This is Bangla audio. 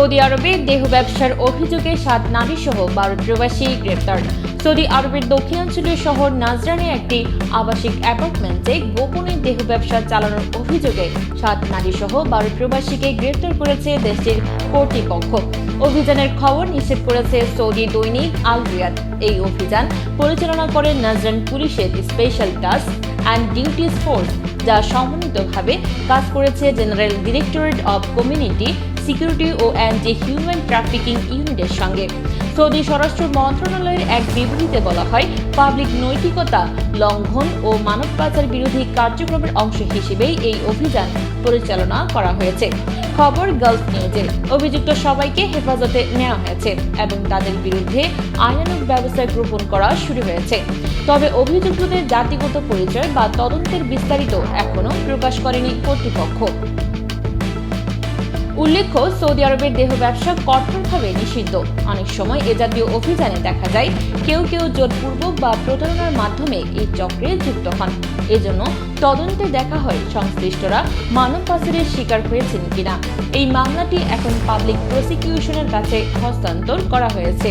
সৌদি আরবে দেহ ব্যবসার অভিযোগে 7 নারী সহ 12 প্রবাসী গ্রেপ্তার। সৌদি আরবের দক্ষিণাঞ্চলীয় শহর নাজরানে একটি আবাসিক অ্যাপার্টমেন্টে গোপনে দেহ ব্যবসা চালানোর অভিযোগে 7 নারী সহ 12 প্রবাসীকে গ্রেপ্তার করেছে দেশটির কর্তৃপক্ষ। অভিযানের খবর নিশ্চিত করেছে সৌদি দৈনিক আল রিয়াদ। এই অভিযান পরিচালনা করে নাজরান পুলিশের special task and duties force, যা সমন্বিতভাবে কাজ করেছে general directorate of community security ও অ্যান্টি হিউম্যান ট্রাফিকিং ইউনিটের সঙ্গে। সৌদি স্বরাষ্ট্র মন্ত্রণালয়ের এক বিবৃতিতে বলা হয়, পাবলিক নৈতিকতা লঙ্ঘন ও মানব পাচার বিরোধী কার্যক্রমের অংশ হিসেবেই এই অভিযান পরিচালনা করা হয়েছে। খবর গালফ নিউজের। অভিযুক্ত সবাইকে হেফাজতে নেওয়া হয়েছে এবং তাদের বিরুদ্ধে আইনানুগ ব্যবস্থা গ্রহণ করা শুরু হয়েছে। তবে অভিযুক্তদের জাতিগত পরিচয় বা তদন্তের বিস্তারিত এখনও প্রকাশ করেনি কর্তৃপক্ষ। উল্লেখ্য, সৌদি আরবের দেহ ব্যবসা কঠোরভাবে নিষিদ্ধ। অনেক সময় এ জাতীয় অভিযানে দেখা যায় কেউ কেউ জোরপূর্বক বা প্রতারণার মাধ্যমে এই চক্রে যুক্ত হন। এজন্য তদন্তে দেখা হয় সংশ্লিষ্টরা মানব পাচারের শিকার হয়েছেন কিনা। এই মামলাটি এখন পাবলিক প্রসিকিউশনের কাছে হস্তান্তর করা হয়েছে।